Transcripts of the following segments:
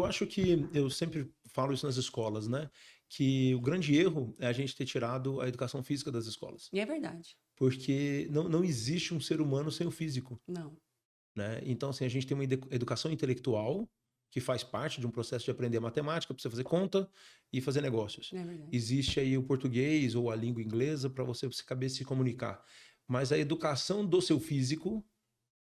eu acho que eu sempre falo isso nas escolas, né? Que o grande erro é a gente ter tirado a educação física das escolas. E é verdade. Porque não existe um ser humano sem o físico, Não. né? Então, assim, a gente tem uma educação intelectual que faz parte de um processo de aprender matemática para você fazer conta e fazer negócios. É verdade. Existe aí o português ou a língua inglesa para você saber se comunicar. Mas a educação do seu físico,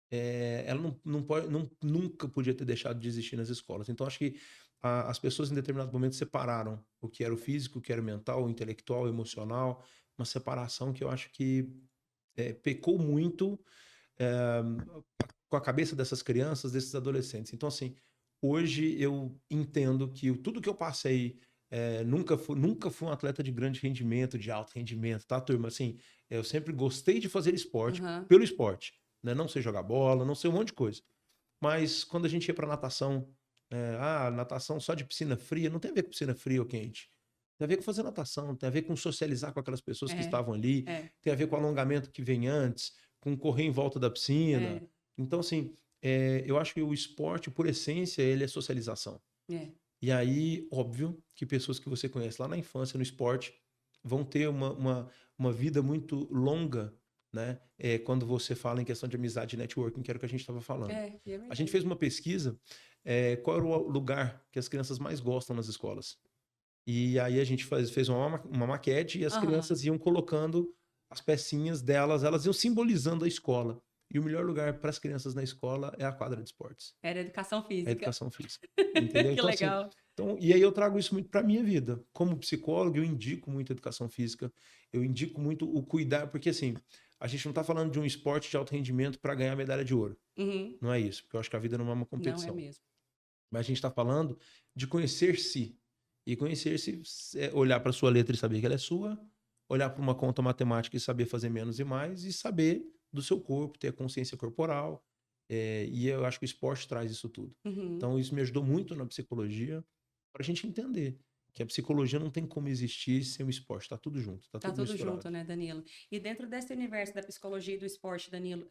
ela não pode, nunca podia ter deixado de existir nas escolas. Então, acho que as pessoas em determinado momento separaram o que era o físico, o que era o mental, o intelectual, o emocional, uma separação que eu acho que pecou muito eh, com a cabeça dessas crianças, desses adolescentes. Então, assim, hoje eu entendo que tudo que eu passei, nunca fui um atleta de grande rendimento, de alto rendimento, tá, turma? Assim, eu sempre gostei de fazer esporte Aham. pelo esporte, né? Não sei jogar bola, não sei um monte de coisa. Mas quando a gente ia para natação, natação só de piscina fria, não tem a ver com piscina fria ou quente. Tem a ver com fazer natação, tem a ver com socializar com aquelas pessoas que É, estavam ali, é, tem a ver com o alongamento que vem antes, com correr em volta da piscina. é, Então, assim, eu acho que o esporte, por essência, ele é socialização. é. E aí, óbvio que pessoas que você conhece lá na infância, no esporte, vão ter uma vida muito longa, né? Quando você fala em questão de amizade e networking, que era o que a gente estava falando. E é A gente verdade. fez uma pesquisa, qual era o lugar que as crianças mais gostam nas escolas. E aí a gente fez uma maquete e as Aham. crianças iam colocando as pecinhas delas, elas iam simbolizando a escola. E o melhor lugar para as crianças na escola é a quadra de esportes, Era educação é a física. educação física. Entendeu? Que Então, assim, legal. e aí eu trago isso muito para minha vida. Como psicólogo, eu indico muito a educação física, eu indico muito o cuidar, porque assim, a gente não está falando de um esporte de alto rendimento para ganhar medalha de ouro. Uhum. Não é isso, porque eu acho que a vida não é uma Não é competição. mesmo. Mas a gente está falando de conhecer-se. E conhecer-se é olhar para sua letra e saber que ela é sua, olhar para uma conta matemática e saber fazer menos e mais, e saber do seu corpo, ter a consciência corporal. E eu acho que o esporte traz isso tudo. Uhum. Então, isso me ajudou muito na psicologia, para a gente entender que a psicologia não tem como existir sem o esporte. Está tudo junto, está Tá tudo tudo misturado. junto, né, Danilo? E dentro desse universo da psicologia e do esporte, Danilo,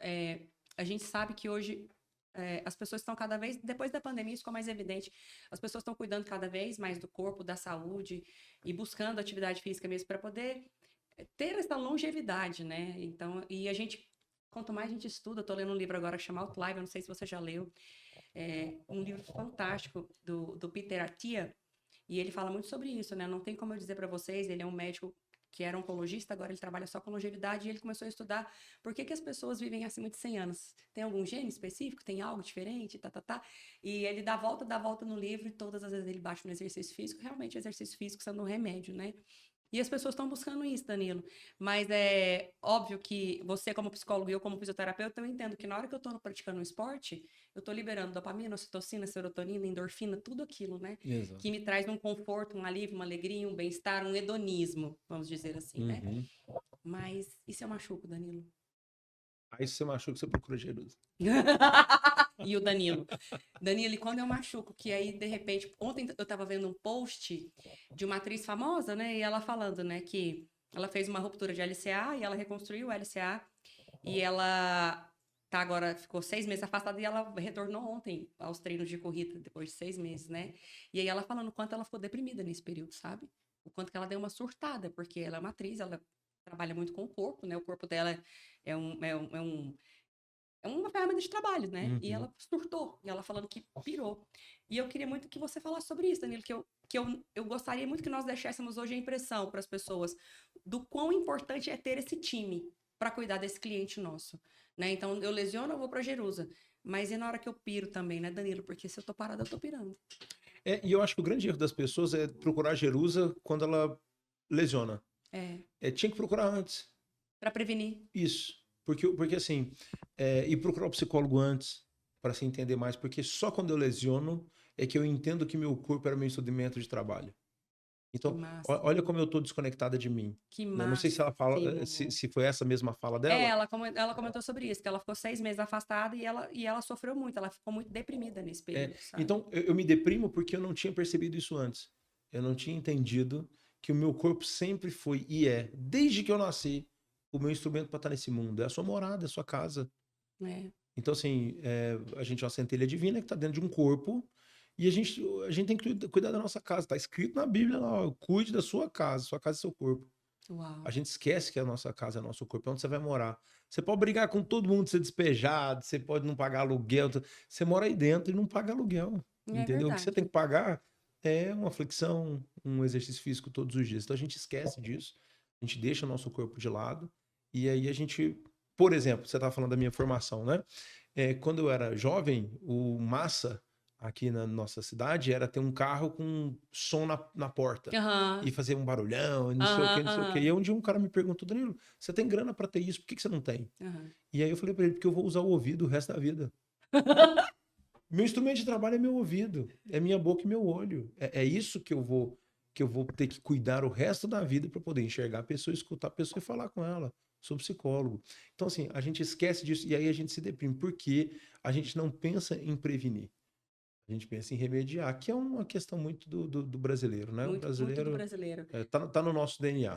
a gente sabe que hoje as pessoas estão cada vez, depois da pandemia, isso ficou mais evidente, as pessoas estão cuidando cada vez mais do corpo, da saúde e buscando atividade física mesmo para poder ter essa longevidade, né? Então, e a gente, quanto mais a gente estuda, eu tô lendo um livro agora chamado Outlive, eu não sei se você já leu, um livro fantástico do Peter Attia, e ele fala muito sobre isso, né? Não tem como eu dizer para vocês, ele é um médico que era oncologista, agora ele trabalha só com longevidade, e ele começou a estudar por que as pessoas vivem acima de 100 anos. Tem algum gene específico? Tem algo diferente? E ele dá a volta no livro, e todas as vezes ele bate no exercício físico, realmente exercício físico sendo um remédio, né? E as pessoas estão buscando isso, Danilo. Mas é óbvio que você, como psicólogo e eu, como fisioterapeuta, eu entendo que na hora que eu estou praticando um esporte, eu estou liberando dopamina, ocitocina, serotonina, endorfina, tudo aquilo, né? Exato. Que me traz um conforto, um alívio, uma alegria, um bem-estar, um hedonismo, vamos dizer assim, né? Uhum. Mas e se eu machuco, Danilo? Aí se você machuca, você procura Jerusa. E o Danilo? Danilo, e quando eu machuco, que aí, de repente, ontem eu tava vendo um post de uma atriz famosa, né? E ela falando, né, que ela fez uma ruptura de LCA e ela reconstruiu o LCA e ela tá agora, ficou 6 meses afastada e ela retornou ontem aos treinos de corrida, depois de 6 meses, né? E aí ela falando o quanto ela ficou deprimida nesse período, sabe? O quanto que ela deu uma surtada, porque ela é uma atriz, ela trabalha muito com o corpo, né? O corpo dela é uma ferramenta de trabalho, né? E Uhum. ela surtou, e ela falando que pirou. E eu queria muito que você falasse sobre isso, Danilo, que eu gostaria muito que nós deixássemos hoje a impressão para as pessoas do quão importante é ter esse time para cuidar desse cliente nosso, né? Então, eu lesiono, eu vou para Jerusa. Mas e na hora que eu piro também, né, Danilo? Porque se eu tô parada, eu tô pirando. E eu acho que o grande erro das pessoas é procurar Jerusa quando ela lesiona. É, Tinha que procurar antes. para prevenir. Isso. Porque assim, e procurar o psicólogo antes, para se entender mais, porque só quando eu lesiono é que eu entendo que meu corpo era meu instrumento de trabalho. Que Então, olha máximo. como eu estou desconectada de mim. Que Né? Não sei se ela fala, máximo. se foi essa mesma fala dela. Ela comentou sobre isso, que ela ficou 6 meses afastada e ela sofreu muito, ela ficou muito deprimida nesse período, sabe? Então, eu me deprimo porque eu não tinha percebido isso antes. Eu não tinha entendido que o meu corpo sempre foi e desde que eu nasci, o meu instrumento para estar nesse mundo. É a sua morada, é a sua casa. É. Então, assim, a gente é uma centelha divina que está dentro de um corpo E a gente tem que cuidar da nossa casa. Tá escrito na Bíblia lá, ó, cuide da sua casa é seu corpo. A Uau. gente esquece que a nossa casa é nosso corpo, é onde você vai morar. Você pode brigar com todo mundo, ser despejado, você pode não pagar aluguel. Você mora aí dentro e não paga aluguel. É Entendeu? O que você tem verdade. que pagar é uma flexão, um exercício físico todos os dias. Então a gente esquece disso, a gente deixa o nosso corpo de lado. E aí a gente, por exemplo, você estava falando da minha formação, né? Quando eu era jovem, o massa aqui na nossa cidade era ter um carro com som na porta Aham, e fazer um barulhão, e não sei o que, aham, não sei o que. E aham, aí um dia um cara me perguntou, Danilo, você tem grana para ter isso, por que que você não tem? aham. E aí eu falei para ele, porque eu vou usar o ouvido o resto da vida. Meu instrumento de trabalho é meu ouvido, é minha boca e meu olho. É isso que eu vou ter que cuidar o resto da vida para poder enxergar a pessoa, escutar a pessoa e falar com ela. Sou psicólogo. Então, assim, a gente esquece disso e aí a gente se deprime, porque a gente não pensa em prevenir. A gente pensa em remediar, que é uma questão muito do brasileiro, né? O Muito, muito do brasileiro brasileiro. tá no nosso DNA.